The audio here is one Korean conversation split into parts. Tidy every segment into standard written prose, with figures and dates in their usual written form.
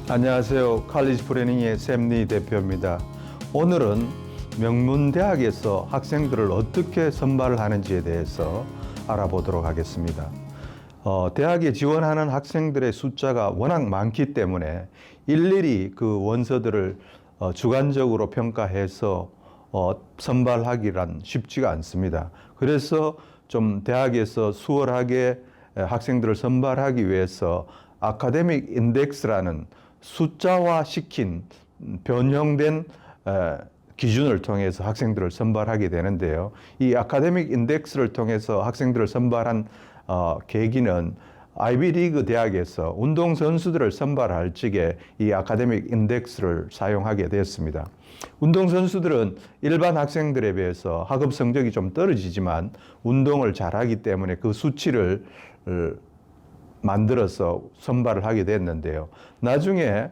안녕하세요. 칼리지 플래닝의 샘리 대표입니다. 오늘은 명문대학에서 학생들을 어떻게 선발을 하는지에 대해서 알아보도록 하겠습니다. 대학에 지원하는 학생들의 숫자가 워낙 많기 때문에 일일이 그 원서들을 주관적으로 평가해서 선발하기란 쉽지가 않습니다. 그래서 좀 대학에서 수월하게 학생들을 선발하기 위해서 아카데믹 인덱스라는 숫자화 시킨 변형된 기준을 통해서 학생들을 선발하게 되는데요. 이 아카데믹 인덱스를 통해서 학생들을 선발한 계기는 아이비리그 대학에서 운동선수들을 선발할 적에 이 아카데믹 인덱스를 사용하게 되었습니다. 운동선수들은 일반 학생들에 비해서 학업 성적이 좀 떨어지지만 운동을 잘하기 때문에 그 수치를 만들어서 선발을 하게 됐는데요. 나중에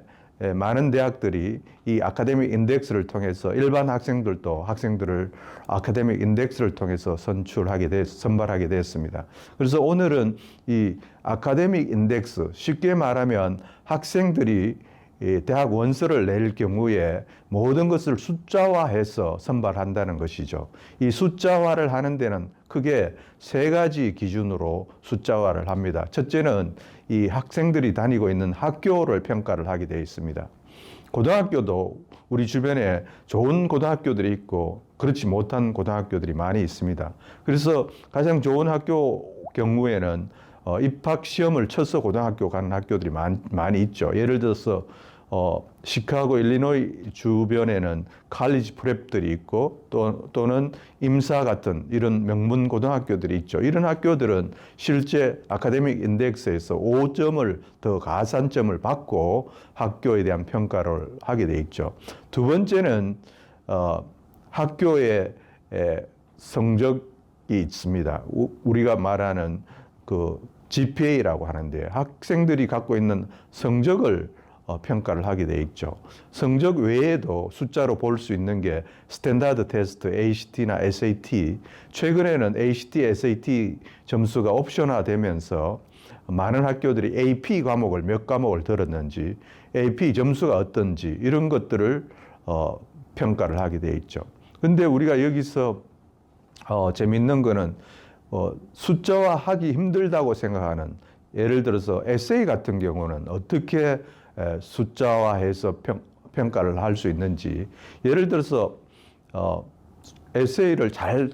많은 대학들이 이 아카데믹 인덱스를 통해서 일반 학생들도 학생들을 아카데믹 인덱스를 통해서 선발하게 됐습니다. 그래서 오늘은 이 아카데믹 인덱스, 쉽게 말하면 학생들이 대학 원서를 낼 경우에 모든 것을 숫자화해서 선발한다는 것이죠. 이 숫자화를 하는 데는 크게 세 가지 기준으로 숫자화를 합니다. 첫째는 이 학생들이 다니고 있는 학교를 평가를 하게 되어 있습니다. 고등학교도 우리 주변에 좋은 고등학교들이 있고 그렇지 못한 고등학교들이 많이 있습니다. 그래서 가장 좋은 학교 경우에는 입학 시험을 쳐서 고등학교 가는 학교들이 많이 있죠. 예를 들어서 시카고, 일리노이 주변에는 칼리지 프랩들이 있고 또는 임사 같은 이런 명문 고등학교들이 있죠. 이런 학교들은 실제 아카데믹 인덱스에서 5점을 더 가산점을 받고 학교에 대한 평가를 하게 돼 있죠. 두 번째는 학교의 성적이 있습니다. 우리가 말하는 그 GPA라고 하는데 학생들이 갖고 있는 성적을 평가를 하게 돼 있죠. 성적 외에도 숫자로 볼 수 있는 게 스탠다드 테스트, ACT나 SAT. 최근에는 ACT, SAT 점수가 옵션화되면서 많은 학교들이 AP 과목을 몇 과목을 들었는지, AP 점수가 어떤지 이런 것들을 평가를 하게 돼 있죠. 근데 우리가 여기서 재밌는 거는 숫자화하기 힘들다고 생각하는, 예를 들어서 에세이 같은 경우는 어떻게 숫자화해서 평가를 할 수 있는지, 예를 들어서 에세이를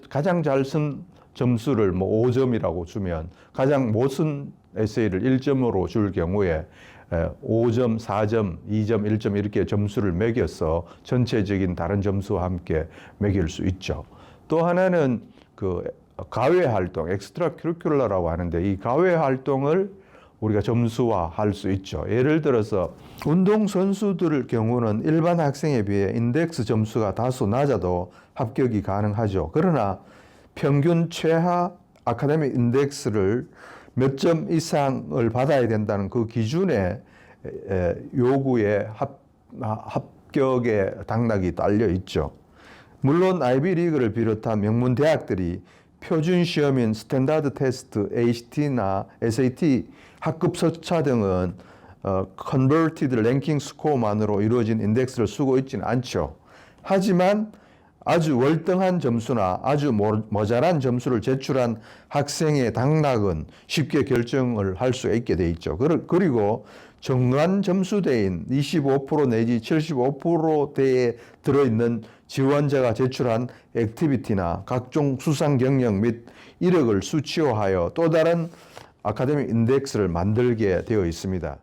가장 잘 쓴 점수를 5점이라고 주면 가장 못 쓴 에세이를 1점으로 줄 경우에 5점, 4점, 2점, 1점 이렇게 점수를 매겨서 전체적인 다른 점수와 함께 매길 수 있죠. 또 하나는 그 가외 활동, 엑스트라 커리큘러라고 하는데 이 가외 활동을 우리가 점수화할 수 있죠. 예를 들어서 운동선수들 경우는 일반 학생에 비해 인덱스 점수가 다소 낮아도 합격이 가능하죠. 그러나 평균 최하 아카데믹 인덱스를 몇 점 이상을 받아야 된다는 그 기준의 요구에 합격의 당락이 딸려 있죠. 물론 아이비리그를 비롯한 명문 대학들이 표준 시험인 스탠다드 테스트, ACT나 SAT, 학급 서차 등은 컨버티드 랭킹 스코어만으로 이루어진 인덱스를 쓰고 있지는 않죠. 하지만 아주 월등한 점수나 아주 모자란 점수를 제출한 학생의 당락은 쉽게 결정을 할 수 있게 돼 있죠. 그리고 정관 점수대인 25% 내지 75%대에 들어있는 지원자가 제출한 액티비티나 각종 수상 경력 및 이력을 수치화하여 또 다른 아카데믹 인덱스를 만들게 되어 있습니다.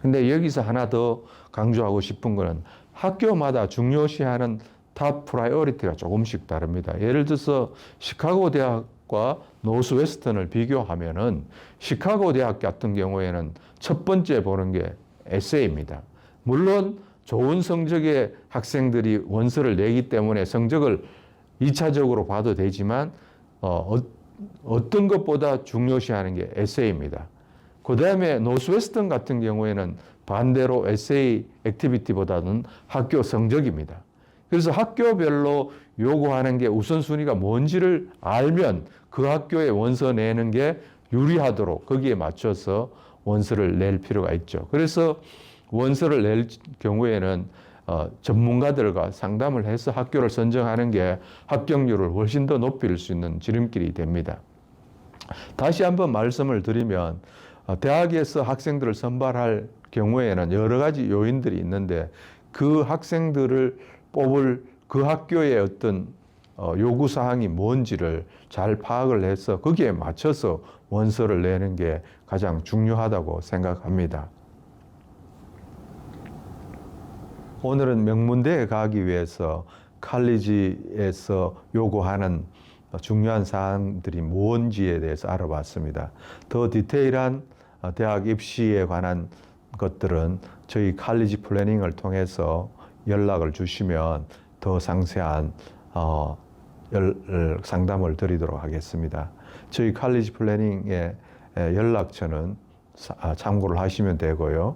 근데 여기서 하나 더 강조하고 싶은 것은 학교마다 중요시하는 탑 프라이어리티가 조금씩 다릅니다. 예를 들어서 시카고 대학과 노스웨스턴을 비교하면은 시카고 대학 같은 경우에는 첫 번째 보는 게 에세이입니다. 물론 좋은 성적의 학생들이 원서를 내기 때문에 성적을 2차적으로 봐도 되지만 어떤 것보다 중요시하는 게 에세이입니다. 그 다음에 노스웨스턴 같은 경우에는 반대로 에세이 액티비티보다는 학교 성적입니다. 그래서 학교별로 요구하는 게 우선순위가 뭔지를 알면 그 학교에 원서 내는 게 유리하도록 거기에 맞춰서 원서를 낼 필요가 있죠. 그래서 원서를 낼 경우에는 전문가들과 상담을 해서 학교를 선정하는 게 합격률을 훨씬 더 높일 수 있는 지름길이 됩니다. 다시 한번 말씀을 드리면 대학에서 학생들을 선발할 경우에는 여러 가지 요인들이 있는데 그 학생들을 뽑을 그 학교의 어떤 요구사항이 뭔지를 잘 파악을 해서 거기에 맞춰서 원서를 내는 게 가장 중요하다고 생각합니다. 오늘은 명문대에 가기 위해서 칼리지에서 요구하는 중요한 사항들이 뭔지에 대해서 알아봤습니다. 더 디테일한 대학 입시에 관한 것들은 저희 칼리지 플래닝을 통해서 연락을 주시면 더 상세한 상담을 드리도록 하겠습니다. 저희 칼리지 플래닝의 연락처는 참고를 하시면 되고요.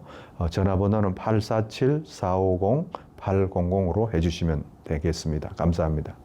전화번호는 847-450-800으로 해주시면 되겠습니다. 감사합니다.